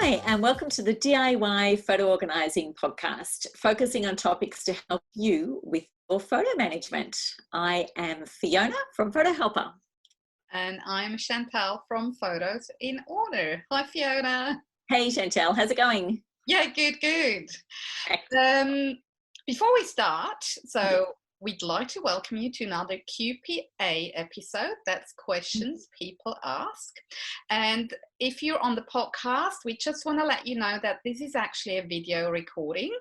Hi, and welcome to the DIY Photo Organising podcast, focusing on topics to help you with your photo management. I am Fiona from Photo Helper. And I'm Chantal from Photos in Order. Hi, Fiona. Hey, Chantal, how's it going? Yeah, good. Before we start, we'd like to welcome you to another QPA episode. That's questions people ask. And if you're on the podcast, we just want to let you know that this is actually a video recording.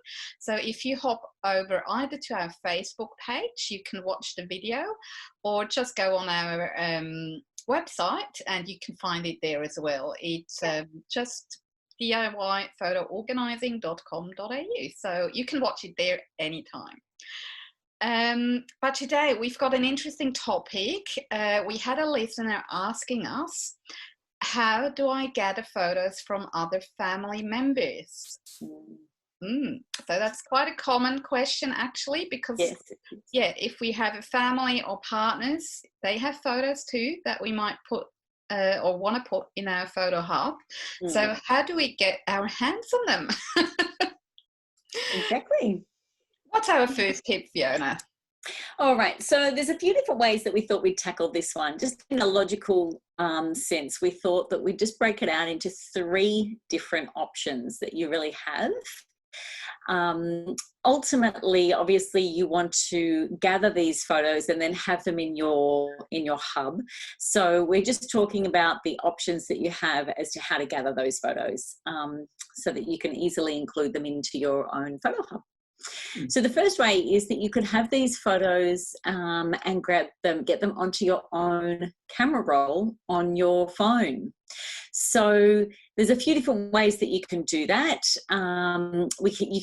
So if you hop over either to our Facebook page, you can watch the video, or just go on our website and you can find it there as well. It's just DIYphotoorganising.com.au. So you can watch it there anytime. But today we've got an interesting topic. We had a listener asking us, how do I gather photos from other family members? So that's quite a common question, actually, because if we have a family or partners, they have photos too that we might put or want to put in our photo hub. So how do we get our hands on them? Exactly. What's our first tip, Fiona? All right, so there's a few different ways that we thought we'd tackle this one. Just in a logical sense, we thought that we'd just break it out into three different options that you really have. Ultimately, obviously, you want to gather these photos and then have them in your hub. So we're just talking about the options that you have as to how to gather those photos, so that you can easily include them into your own photo hub. So the first way is that you could have these photos and get them onto your own camera roll on your phone. So there's a few different ways that you can do that. You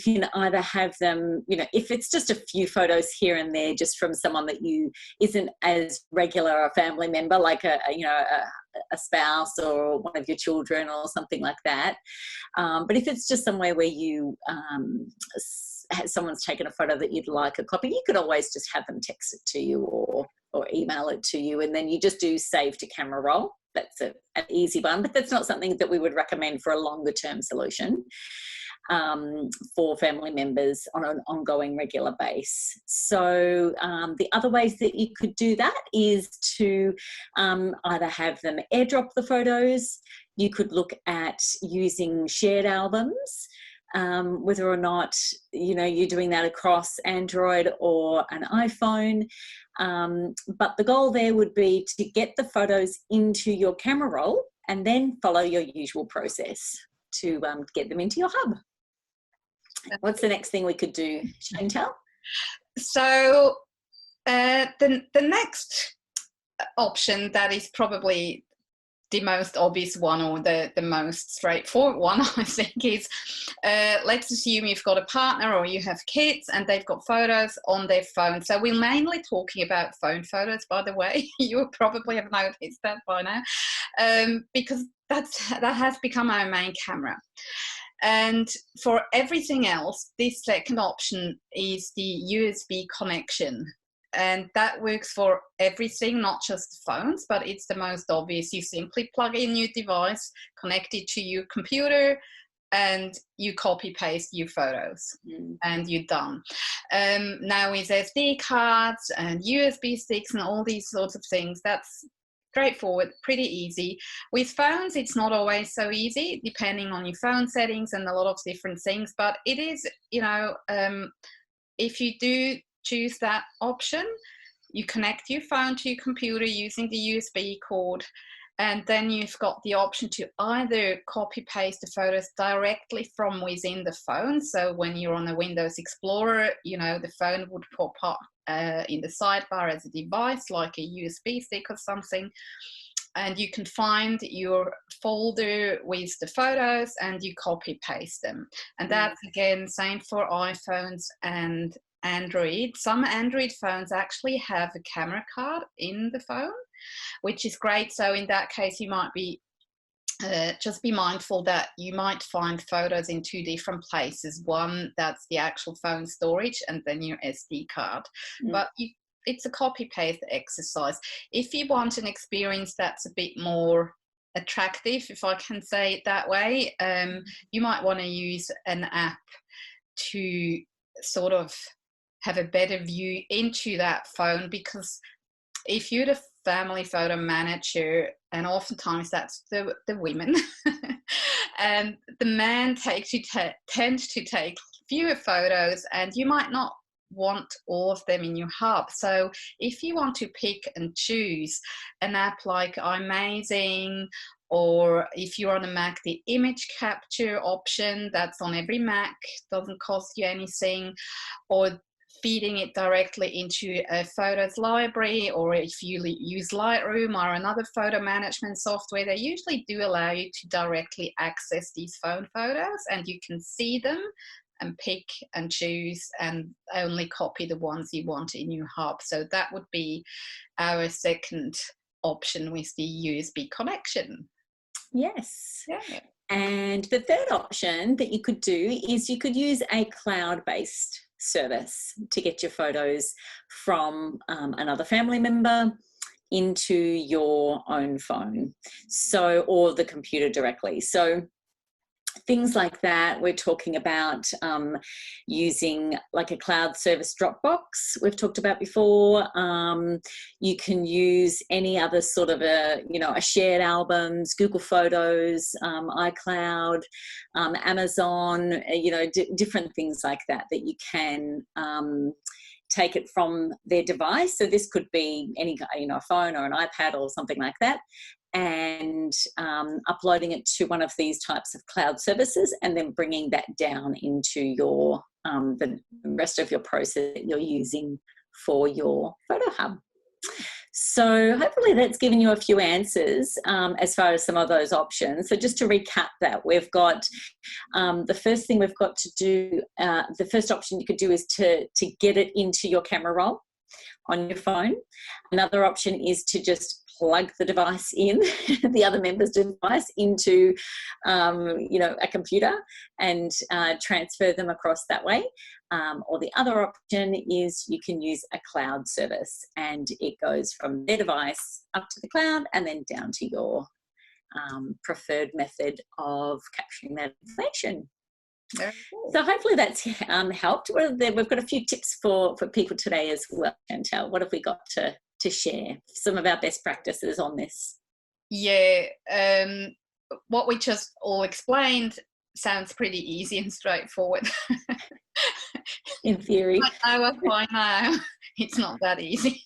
can either have them, if it's just a few photos here and there, just from someone that isn't as regular a family member, like a spouse or one of your children or something like that. But if it's just somewhere where someone's taken a photo that you'd like a copy, you could always just have them text it to you or email it to you, and then you just do save to camera roll. That's an easy one, but that's not something that we would recommend for a longer term solution for family members on an ongoing regular base. So the other ways that you could do that is to either have them airdrop the photos. You could look at using shared albums. Whether or not you're doing that across Android or an iPhone, but the goal there would be to get the photos into your camera roll and then follow your usual process to get them into your hub. What's the next thing we could do, Chantal? So the next option that is probably the most obvious one, or the most straightforward one, I think, is let's assume you've got a partner or you have kids and they've got photos on their phone. So we're mainly talking about phone photos, by the way. You probably have noticed that by now, because that has become our main camera. And for everything else, this second option is the USB connection. And that works for everything, not just phones, but it's the most obvious. You simply plug in your device, connect it to your computer, and you copy paste your photos, and you're done. Now with SD cards and USB sticks and all these sorts of things, that's straightforward, pretty easy. With phones, it's not always so easy, depending on your phone settings and a lot of different things. But it is, if you do choose that option, you connect your phone to your computer using the USB cord, and then you've got the option to either copy paste the photos directly from within the phone. So when you're on a Windows Explorer, the phone would pop up in the sidebar as a device, like a USB stick or something, and you can find your folder with the photos and you copy paste them. And that's again same for iPhones and Android. Some Android phones actually have a camera card in the phone, which is great. So in that case, you might be just be mindful that you might find photos in two different places. One, that's the actual phone storage, and then your SD card. But it's a copy paste exercise. If you want an experience that's a bit more attractive, if I can say it that way, you might want to use an app to sort of have a better view into that phone, because if you're the family photo manager, and oftentimes that's the women, and the men tend to take fewer photos, and you might not want all of them in your hub. So if you want to pick and choose an app like iMazing, or if you're on a Mac, the image capture option that's on every Mac, doesn't cost you anything, or feeding it directly into a photos library, or if you use Lightroom or another photo management software, they usually do allow you to directly access these phone photos, and you can see them and pick and choose and only copy the ones you want in your hub. So that would be our second option with the USB connection. Yes. Yeah. And the third option that you could do is you could use a cloud-based service to get your photos from another family member into your own phone, so, or the computer directly. So things like that, we're talking about using like a cloud service Dropbox we've talked about before. You can use any other sort of a shared albums, Google Photos, iCloud, Amazon, different things like that you can take it from their device. So this could be any, a phone or an iPad or something like that, and uploading it to one of these types of cloud services, and then bringing that down into your the rest of your process that you're using for your photo hub. So hopefully that's given you a few answers as far as some of those options. So just to recap that, we've got the first thing we've got to do, the first option you could do is to get it into your camera roll on your phone. Another option is to just plug the device in, the other member's device, into a computer and transfer them across that way. Or the other option is you can use a cloud service, and it goes from their device up to the cloud and then down to your preferred method of capturing that information. So hopefully that's helped. We've got a few tips for people today as well, Chantal. What have we got to share? Some of our best practices on this. Yeah, what we just all explained sounds pretty easy and straightforward. In theory. By now, it's not that easy.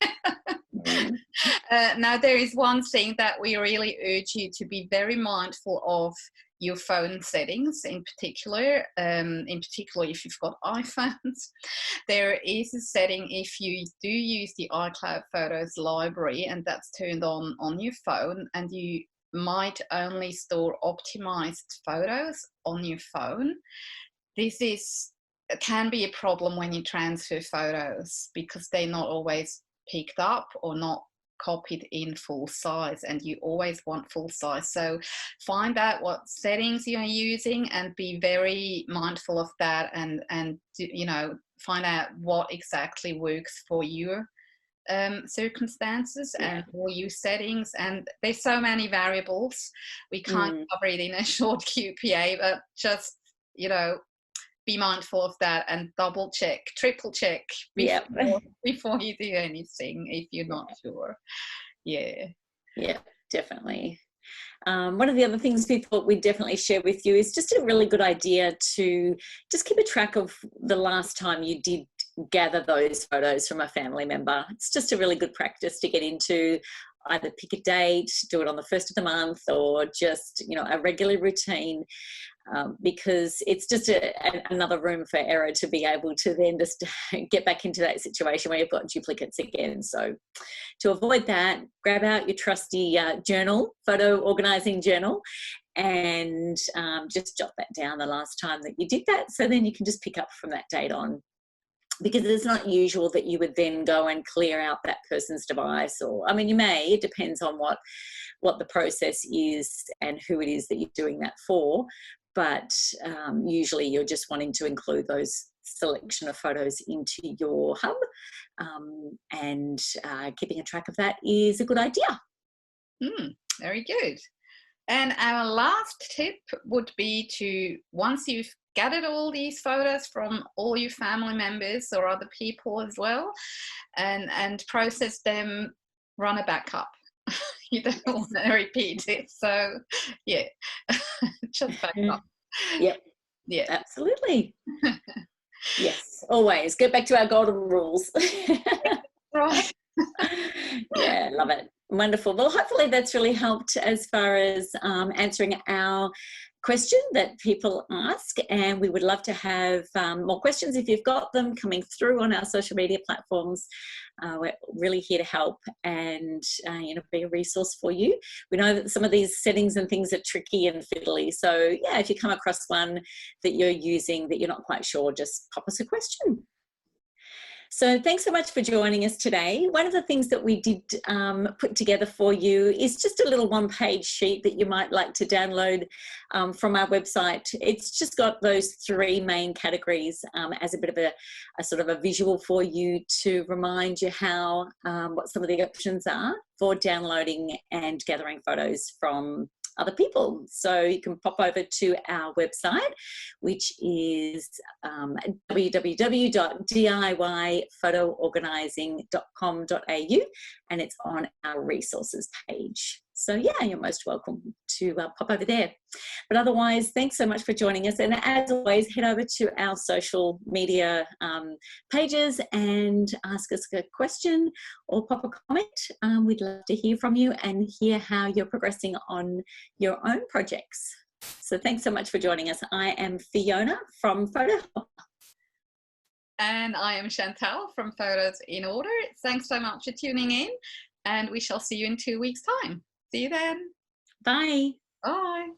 Now, there is one thing that we really urge you to be very mindful of: your phone settings in particular. If you've got iPhones, there is a setting if you do use the iCloud Photos library, and that's turned on your phone, and you might only store optimized photos on your phone. This can be a problem when you transfer photos, because they're not always picked up or not copied in full size, and you always want full size. So find out what settings you're using and be very mindful of that, and find out what exactly works for your circumstances and for your settings. And there's so many variables, we can't cover it in a short QPA, but just be mindful of that and double check, triple check before you do anything if you're not sure. Yeah, definitely. One of the other things we thought we'd definitely share with you is just a really good idea to just keep a track of the last time you did gather those photos from a family member. It's just a really good practice to get into. Either pick a date, do it on the first of the month, or just a regular routine, because it's just another room for error to be able to then just get back into that situation where you've got duplicates again. So to avoid that, grab out your trusty journal, photo organising journal, and just jot that down the last time that you did that, so then you can just pick up from that date on. Because it's not usual that you would then go and clear out that person's device, or, you may, it depends on what the process is and who it is that you're doing that for. But usually you're just wanting to include those selection of photos into your hub, and keeping a track of that is a good idea. Very good. And our last tip would be to, once you've gathered all these photos from all your family members or other people as well, and process them, run a backup. You don't want to repeat it. So, yeah, just back up. Yep. Yeah. Absolutely. Yes, always. Get back to our golden rules. Right. Yeah, love it. Wonderful. Well, hopefully that's really helped as far as answering our question that people ask, and we would love to have more questions if you've got them coming through on our social media platforms. We're really here to help and be a resource for you. We know that some of these settings and things are tricky and fiddly, so yeah, if you come across one that you're using that you're not quite sure, just pop us a question. So thanks so much for joining us today. One of the things that we did put together for you is just a little one-page sheet that you might like to download from our website. It's just got those three main categories as a bit of a sort of a visual for you to remind you how what some of the options are for downloading and gathering photos from other people. So you can pop over to our website, which is www.diyphotoorganising.com.au, and it's on our resources page. So yeah, you're most welcome to pop over there. But otherwise, thanks so much for joining us. And as always, head over to our social media pages and ask us a question or pop a comment. We'd love to hear from you and hear how you're progressing on your own projects. So thanks so much for joining us. I am Fiona from Photo. And I am Chantal from Photos in Order. Thanks so much for tuning in, and we shall see you in 2 weeks' time. See you then. Bye. Bye.